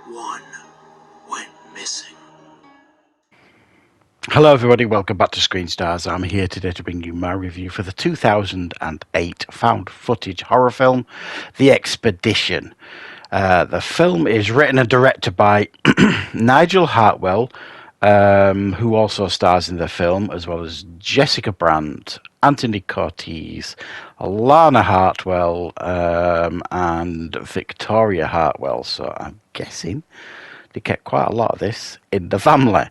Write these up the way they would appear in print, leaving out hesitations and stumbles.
One went missing. Hello everybody, welcome back to Screenstars. I'm here today to bring you my review for the 2008 found footage horror film, The Expedition. The film is written and directed by Nigel Hartwell, who also stars in the film, as well as Jessica Brandt, Anthony Cortez, Lana Hartwell, and Victoria Hartwell. So I'm guessing they kept quite a lot of this in the family.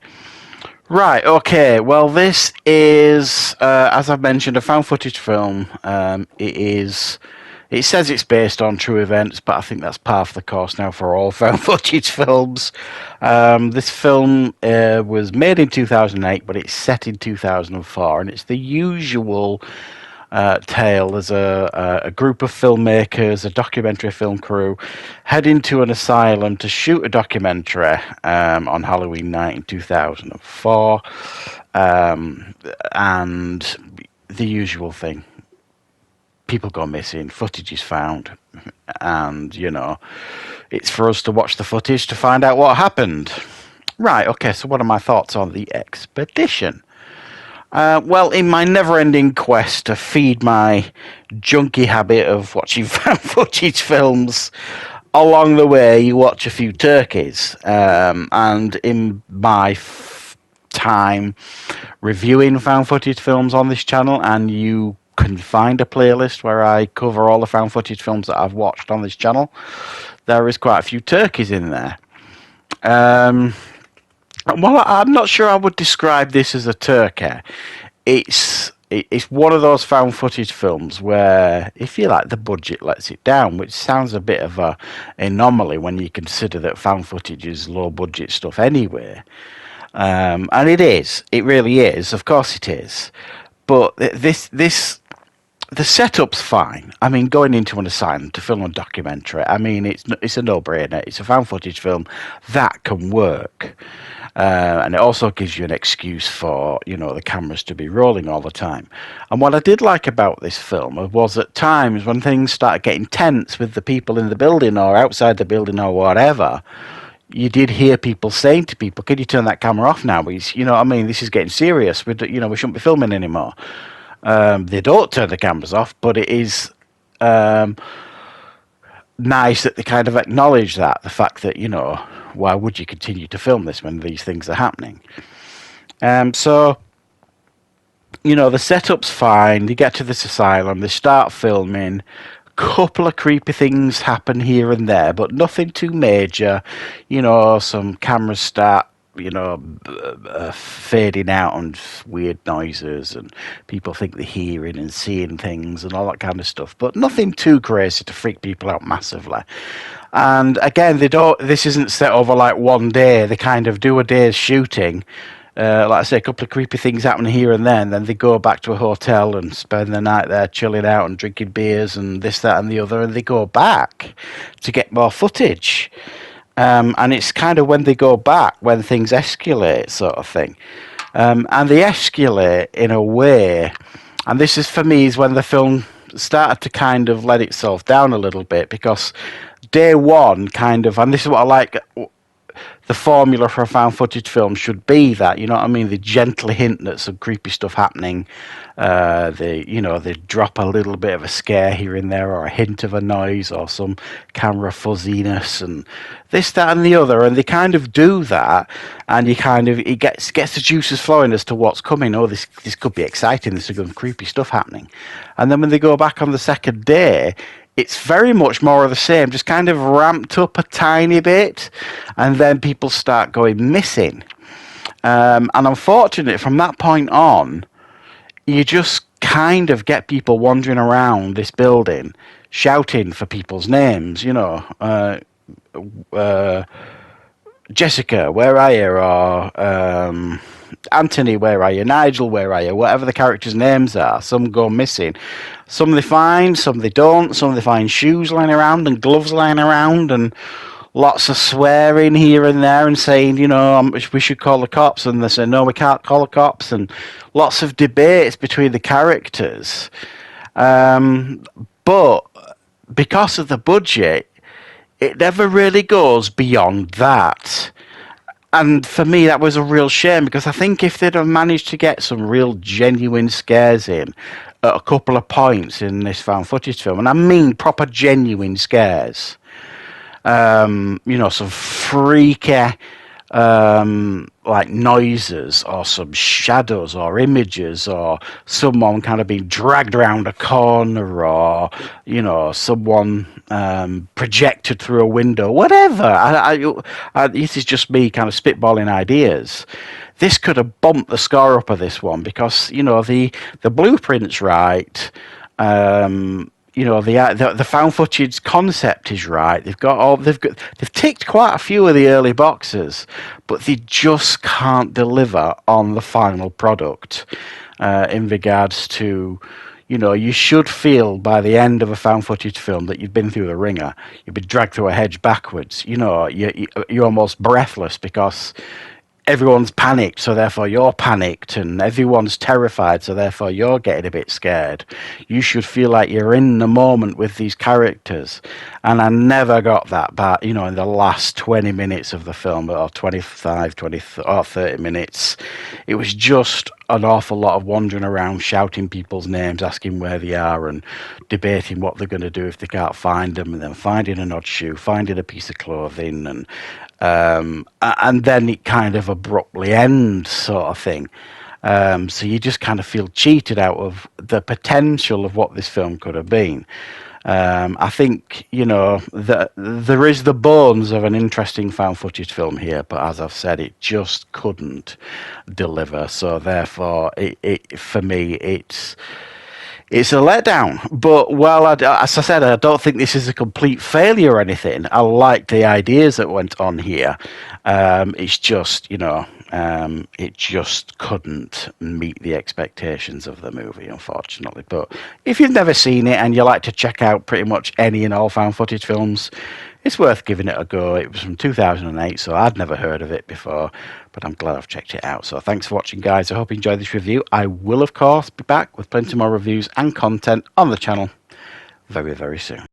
Right, okay. Well, this is, as I've mentioned, a found footage film. It says it's based on true events, but I think that's par for the course now for all found footage films. This film was made in 2008, but it's set in 2004, and it's the usual tale as a group of filmmakers, a documentary film crew, head into an asylum to shoot a documentary on Halloween night in 2004, and the usual thing. People go missing, footage is found, and, it's for us to watch the footage to find out what happened. Right, okay, so what are my thoughts on The Expedition? Well, in my never-ending quest to feed my junky habit of watching found footage films, along the way you watch a few turkeys. And in my time reviewing found footage films on this channel, and you can find a playlist where I cover all the found footage films that I've watched on this channel, there is quite a few turkeys in there. Well, I'm not sure I would describe this as a turkey. It's one of those found footage films where, if you like, the budget lets it down, which sounds a bit of a anomaly when you consider that found footage is low budget stuff anyway. And it is. It really is. Of course it is. But the setup's fine. I mean, going into an asylum to film a documentary, I mean, it's a no-brainer. It's a found footage film that can work. And it also gives you an excuse for, the cameras to be rolling all the time. And what I did like about this film was at times when things started getting tense with the people in the building or outside the building or whatever, you did hear people saying to people, "Can you turn that camera off now? This is getting serious. We shouldn't be filming anymore." They don't turn the cameras off, but it is nice that they kind of acknowledge that, the fact that, why would you continue to film this when these things are happening? So, the setup's fine. They get to this asylum, they start filming. A couple of creepy things happen here and there, but nothing too major. Some cameras start fading out and weird noises, and people think they're hearing and seeing things and all that kind of stuff, but nothing too crazy to freak people out massively. And again, this isn't set over like one day. They kind of do a day's shooting. Like I say, a couple of creepy things happen here and there, and then they go back to a hotel and spend the night there chilling out and drinking beers and this, that and the other, and they go back to get more footage. And it's kind of when they go back when things escalate, sort of thing. And they escalate in a way, and this is for me is when the film started to kind of let itself down a little bit, because day one kind of, and this is what I like, the formula for a found footage film should be that, they gently hint at some creepy stuff happening. They drop a little bit of a scare here and there, or a hint of a noise, or some camera fuzziness, and this, that, and the other. And they kind of do that, and it gets the juices flowing as to what's coming. Oh, this could be exciting. There's some creepy stuff happening. And then when they go back on the second day, it's very much more of the same, just kind of ramped up a tiny bit, and then people start going missing. And unfortunately, from that point on, you just kind of get people wandering around this building, shouting for people's names, Jessica, where are you? Or Anthony, where are you? Nigel, where are you? Whatever the characters' names are, some go missing. Some they find, some they don't. Some they find shoes lying around and gloves lying around, and lots of swearing here and there and saying, we should call the cops. And they say, no, we can't call the cops. And lots of debates between the characters. But because of the budget, it never really goes beyond that. And for me, that was a real shame because I think if they'd have managed to get some real genuine scares in at a couple of points in this found footage film, and I mean proper genuine scares, some freaky like noises or some shadows or images or someone kind of being dragged around a corner or someone projected through a window, whatever. This is just me kind of spitballing ideas. This could have bumped the score up of this one because the blueprint's right. The found footage concept is right. They've ticked quite a few of the early boxes, but they just can't deliver on the final product in regards to. You should feel by the end of a found footage film that you've been through the ringer. You've been dragged through a hedge backwards. You're almost breathless because everyone's panicked, so therefore you're panicked, and everyone's terrified, so therefore you're getting a bit scared. You should feel like you're in the moment with these characters, and I never got that. But in the last 20 minutes of the film, or 25, 20 or 30 minutes, it was just an awful lot of wandering around, shouting people's names, asking where they are, and debating what they're going to do if they can't find them, and then finding an odd shoe, finding a piece of clothing, and then it kind of abruptly ends, sort of thing. So you just kind of feel cheated out of the potential of what this film could have been. I think that there is the bones of an interesting found footage film here, but as I've said, it just couldn't deliver. So therefore, it for me, it's a letdown. But as I said, I don't think this is a complete failure or anything. I like the ideas that went on here. It's just, it just couldn't meet the expectations of the movie, unfortunately. But if you've never seen it and you like to check out pretty much any and all found footage films, it's worth giving it a go. It was from 2008, so I'd never heard of it before, but I'm glad I've checked it out. So thanks for watching, guys. I hope you enjoyed this review. I will, of course, be back with plenty more reviews and content on the channel very, very soon.